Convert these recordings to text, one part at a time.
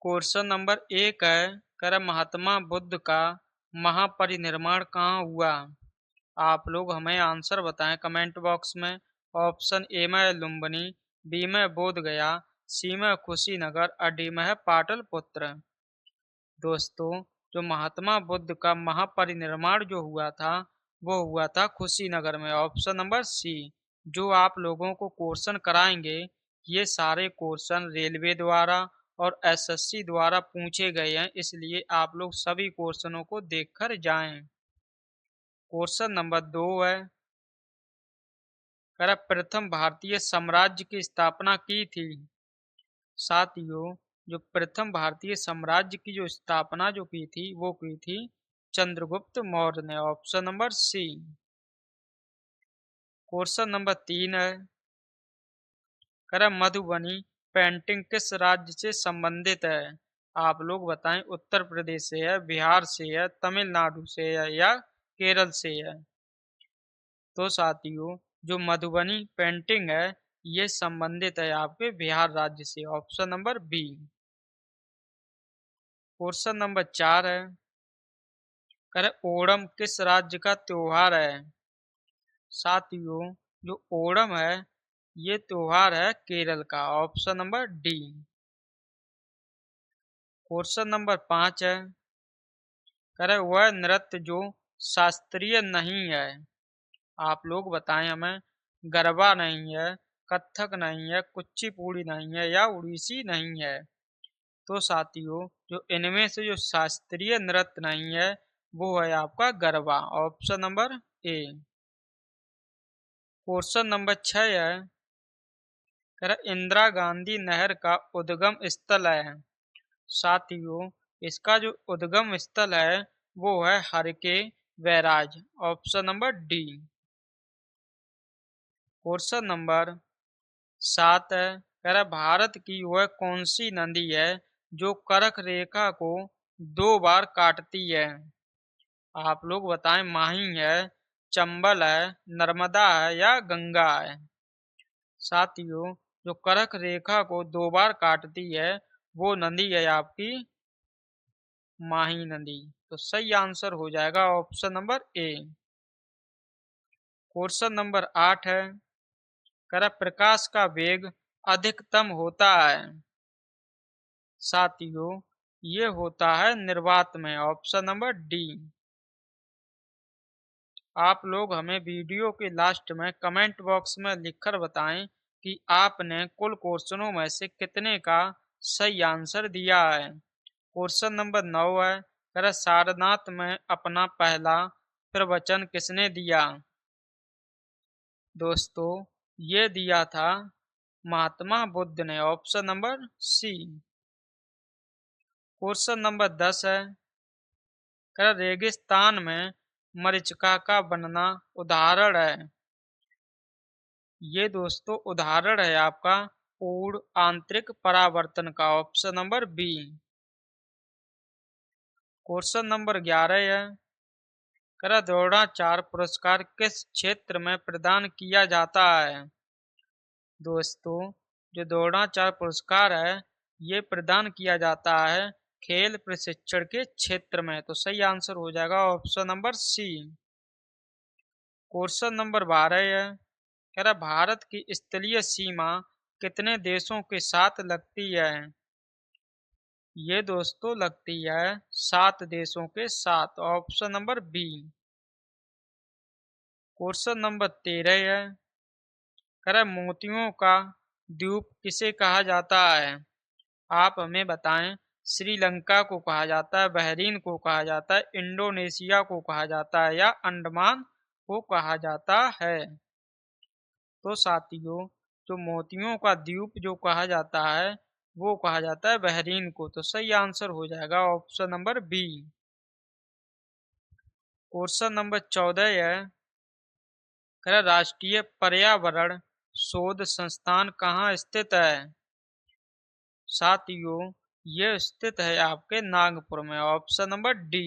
Question number 1 है। महात्मा बुद्ध का महापरिनिर्वाण कहाँ हुआ? आप लोग हमें आंसर बताएं कमेंट बॉक्स में। ऑप्शन ए में है लुम्बिनी, बी में बोध गया, सी में कुशीनगर और डी में है पाटलिपुत्र। दोस्तों, जो महात्मा बुद्ध का महापरिनिर्वाण जो हुआ था वो हुआ था कुशीनगर में। Option number C. जो आप लोगों को क्वेश्चन कराएंगे ये सारे क्वेश्चन रेलवे द्वारा और एसएससी द्वारा पूछे गए हैं, इसलिए आप लोग सभी क्वेश्चनों को देखकर जाएं। क्वेश्चन नंबर 2 है। प्रथम भारतीय साम्राज्य की स्थापना की थी? साथियों, जो प्रथम भारतीय साम्राज्य की जो स्थापना जो की थी वो की थी चंद्रगुप्त मौर्य ने। Option number C. Question number 3 है। मधुबनी पेंटिंग किस राज्य से संबंधित है? आप लोग बताएं, उत्तर प्रदेश से है, बिहार से है, तमिलनाडु से है या केरल से है? तो साथियों, जो मधुबनी पेंटिंग है ये संबंधित है आपके बिहार राज्य से। Option number B. Question number 4 है। ओणम किस राज्य का त्योहार है? साथियों, जो ओणम है ये त्योहार है केरल का। Option number D. Question number 5 है। वह नृत्य जो शास्त्रीय नहीं है? आप लोग बताएं हमें। गरबा नहीं है, कथक नहीं है, कुचिपुड़ी नहीं है या उड़ीसी नहीं है? तो साथियों, जो इनमें से जो शास्त्रीय नृत्य नहीं है वो है आपका garba. Option number A. Question number 6 है। इंदिरा गांधी नहर का उद्गम स्थल है? साथियों, इसका जो उद्गम स्थल है वो है Harike barrage. Option number D. Question number 7 है। भारत की वह कौन सी नदी है जो कर्क रेखा को 2 बार काटती है? आप लोग बताएं, माही है, चंबल है, नर्मदा है या गंगा है? साथियों, जो कर्क रेखा को 2 बार काटती है वो नदी है आपकी माही नदी। तो सही आंसर हो जाएगा option number A. Question number 8 है। प्रकाश का वेग अधिकतम होता है? साथियों, ये होता है निर्वात में। Option number D. आप लोग हमें वीडियो के लास्ट में कमेंट बॉक्स में लिखकर बताएं कि आपने कुल क्वेश्चनों में से कितने का सही आंसर दिया है। क्वेश्चन नंबर 9 है। सारनाथ में अपना पहला प्रवचन किसने दिया? दोस्तों, ये दिया था महात्मा बुद्ध ने। Option number C. Question number 10 है। रेगिस्तान में मरीचिका का बनना उदाहरण है? ये दोस्तों उदाहरण है आपका पूर्ण आंतरिक परावर्तन का। Option number B. Question number 11 है। द्रोणाचार्य पुरस्कार किस क्षेत्र में प्रदान किया जाता है? दोस्तों, जो द्रोणाचार्य पुरस्कार है ये प्रदान किया जाता है खेल प्रशिक्षण के क्षेत्र में। तो सही आंसर हो जाएगा option number C. Question number 12 है। भारत की स्थलीय सीमा कितने देशों के साथ लगती है? ये दोस्तों लगती है 7 देशों के साथ। Option number B. Question number 13 है। मोतियों का द्वीप किसे कहा जाता है? आप हमें बताएं। श्रीलंका को कहा जाता है, बहरीन को कहा जाता है, इंडोनेशिया को कहा जाता है या अंडमान को कहा जाता है? तो साथियों, जो मोतियों का द्वीप जो कहा जाता है वो कहा जाता है बहरीन को। तो सही आंसर हो जाएगा option number B. Question number 14 है। राष्ट्रीय पर्यावरण शोध संस्थान कहाँ स्थित है? साथियों, ये स्थित है आपके नागपुर में। Option number D.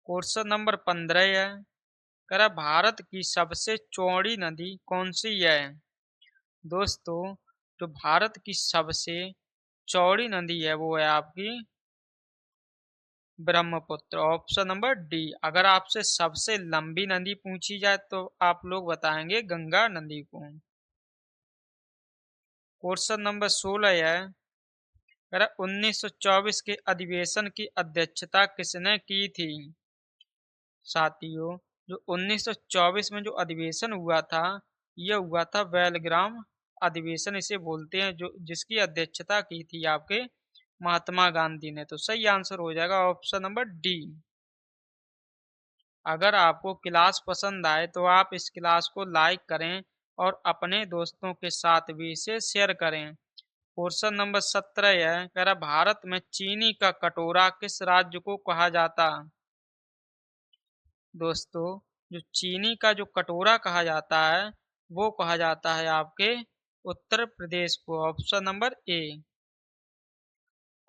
Question number 15 है। भारत की सबसे चौड़ी नदी कौन सी है? दोस्तों, जो भारत की सबसे चौड़ी नदी है वो है आपकी ब्रह्मपुत्र। Option number D. अगर आपसे सबसे लंबी नदी पूछी जाए तो आप लोग बताएंगे गंगा नदी को। क्वेश्चन नंबर 16 है, अगर 1924 के अधिवेशन की अध्यक्षता किसने की थी? साथियों, जो 1924 में जो अधिवेशन हुआ था, यह हुआ था बेलग्राम अधिवेशन इसे बोलते हैं, जो जिसकी अध्यक्षता की थी आपके महात्मा गांधी ने। तो सही आंसर हो जाएगा ऑप्शन नंबर डी। अगर आपको क्लास पसंद आए तो आप इस क्लास को लाइक करें और अपने दोस्तों के साथ भी इसे शेयर करें। क्वेश्चन नंबर 17 है, कह रहा भारत में चीनी का कटोरा किस राज्य को कहा जाता? दोस्तों, जो चीनी का जो कटोरा कहा जाता है वो कहा जाता है आपके उत्तर प्रदेश को। Option number A.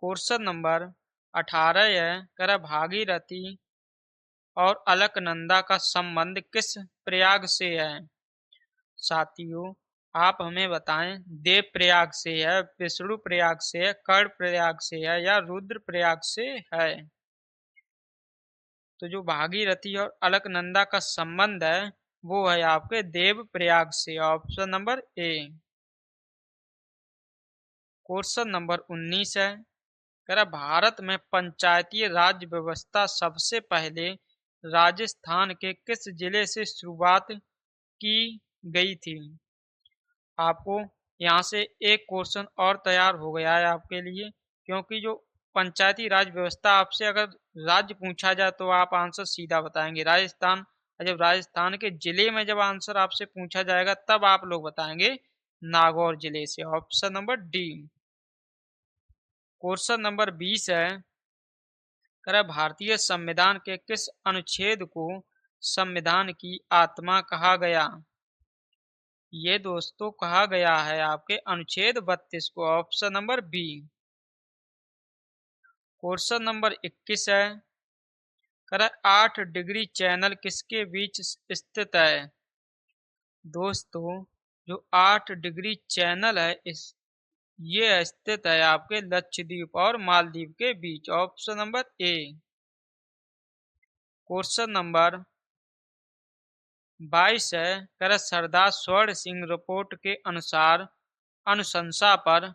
Question number 18 है, कह रहा भागीरथी और अलकनंदा का संबंध किस प्रयाग से है? साथियों, आप हमें बताएं, देव प्रयाग से है, विष्णु प्रयाग से है, कर्ण प्रयाग से है या रुद्र प्रयाग से है? तो जो भागीरथी और अलकनंदा का संबंध है वो है आपके देव प्रयाग से। Option number A. Question number 19 है, कह रहा भारत में पंचायती राज व्यवस्था सबसे पहले राजस्थान के किस जिले से शुरुआत की गई थी? आपको यहाँ से एक क्वेश्चन और तैयार हो गया है आपके लिए, क्योंकि जो पंचायती राज व्यवस्था आपसे अगर राज्य पूछा जाए तो आप आंसर सीधा बताएंगे राजस्थान, और जब राजस्थान के जिले में जब आंसर आपसे पूछा जाएगा तब आप लोग बताएंगे नागौर जिले से। Option number D. Question number 20 है, कह भारतीय संविधान के किस अनुच्छेद को संविधान की आत्मा कहा गया? ये दोस्तों कहा गया है आपके अनुच्छेद 32 को। Option number B. Question number 21 है, कह 8 डिग्री चैनल किसके बीच स्थित है? दोस्तों, जो 8 डिग्री चैनल है ये स्थित है आपके लक्षद्वीप और मालदीव के बीच। Option number A. Question number 22 है, कह सरदार स्वर्ण सिंह रिपोर्ट के अनुसार अनुशंसा पर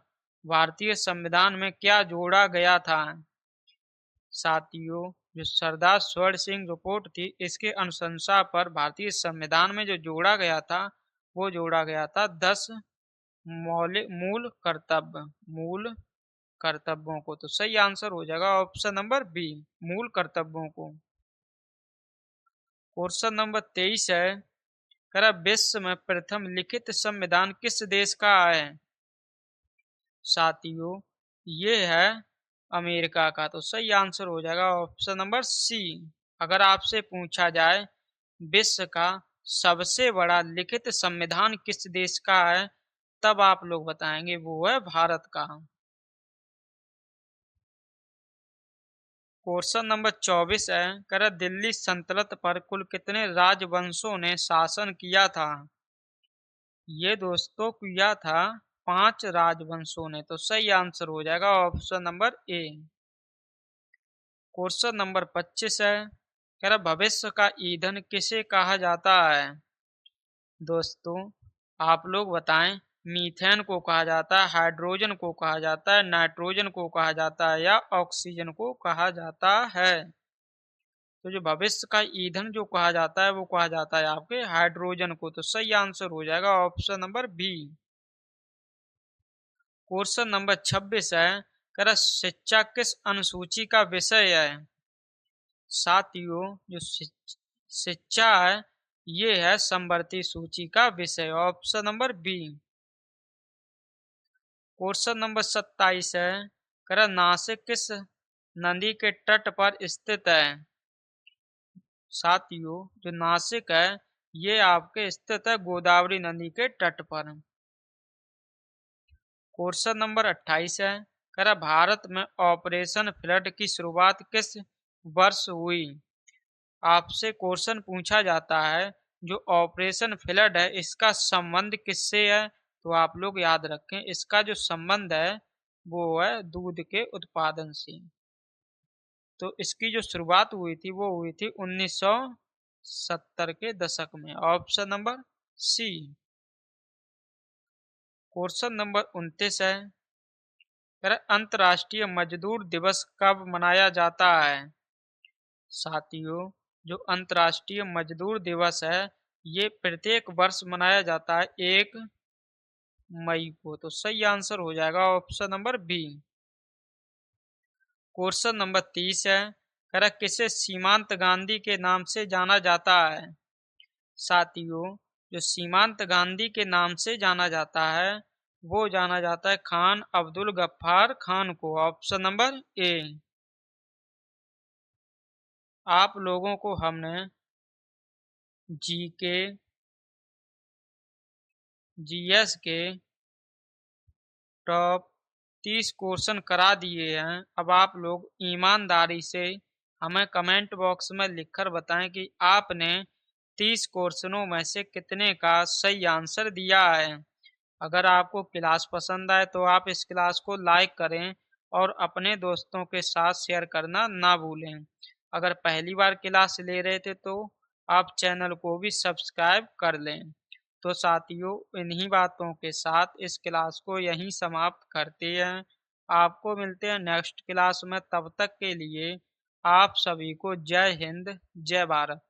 भारतीय संविधान में क्या जोड़ा गया था? साथियों, जो सरदार स्वर्ण सिंह रिपोर्ट थी इसके अनुशंसा पर भारतीय संविधान में जो जोड़ा गया था वो जोड़ा गया था 10 मौलिक मूल कर्तव्यों को। तो सही आंसर हो जाएगा ऑप्शन नंबर बी, मूल कर्तव्यों को। क्वेश्चन नंबर 23 है, कह विश्व में प्रथम लिखित संविधान किस देश का है? साथियों, ये है अमेरिका का। तो सही आंसर हो जाएगा ऑप्शन नंबर सी। अगर आपसे पूछा जाए विश्व का सबसे बड़ा लिखित संविधान किस देश का है तब आप लोग बताएंगे वो है भारत का। क्वेश्चन नंबर 24 है, कह दिल्ली सल्तनत पर कुल कितने राजवंशों ने शासन किया था? ये दोस्तों किया था 5 राजवंशों ने। तो सही आंसर हो जाएगा option number A. Question number 25 है, कह रहा भविष्य का ईंधन किसे कहा जाता है? दोस्तों, आप लोग बताएं, मीथेन को कहा जाता है, हाइड्रोजन को कहा जाता है, नाइट्रोजन को कहा जाता है या ऑक्सीजन को कहा जाता है? तो जो भविष्य का ईंधन जो कहा जाता है वो कहा जाता है आपके हाइड्रोजन को। तो सही आंसर हो जाएगा option number B. Question number 26 है, कह रहा शिक्षा किस अनुसूची का विषय है? साथियों, जो शिक्षा है ये है समवर्ती सूची का विषय। Option number B. Question number 27 है, कह रहा नासिक किस नदी के तट पर स्थित है? साथियों, जो नासिक है ये आपके स्थित है गोदावरी नदी के तट पर। क्वेश्चन नंबर 28 है, कह रहा भारत में ऑपरेशन फ्लड की शुरुआत किस वर्ष हुई? आपसे क्वेश्चन पूछा जाता है जो ऑपरेशन फ्लड है इसका संबंध किससे है? तो आप लोग याद रखें, इसका जो संबंध है वो है दूध के उत्पादन से। तो इसकी जो शुरुआत हुई थी वो हुई थी 1970 के दशक में। Option number C. Question number 29 है, अंतर्राष्ट्रीय मजदूर दिवस कब मनाया जाता है? साथियों, जो अंतर्राष्ट्रीय मजदूर दिवस है ये प्रत्येक वर्ष मनाया जाता है 1 मई को। तो सही आंसर हो जाएगा option number B. Question number 30 है, किसे सीमांत गांधी के नाम से जाना जाता है? साथियों, जो सीमांत गांधी के नाम से जाना जाता है वो जाना जाता है खान अब्दुल गफ्फार खान को। ऑप्शन नंबर ए। आप लोगों को हमने जीके, जीएस के टॉप 30 क्वेश्चन करा दिए हैं। अब आप लोग ईमानदारी से हमें कमेंट बॉक्स में लिखकर बताएं कि आपने 30 क्वेश्चनों में से कितने का सही आंसर दिया है। अगर आपको क्लास पसंद आए तो आप इस क्लास को लाइक करें और अपने दोस्तों के साथ शेयर करना ना भूलें। अगर पहली बार क्लास ले रहे थे तो आप चैनल को भी सब्सक्राइब कर लें। तो साथियों, इन्हीं बातों के साथ इस क्लास को यहीं समाप्त करते हैं। आपको मिलते हैं नेक्स्ट क्लास में, तब तक के लिए आप सभी को जय हिंद, जय भारत।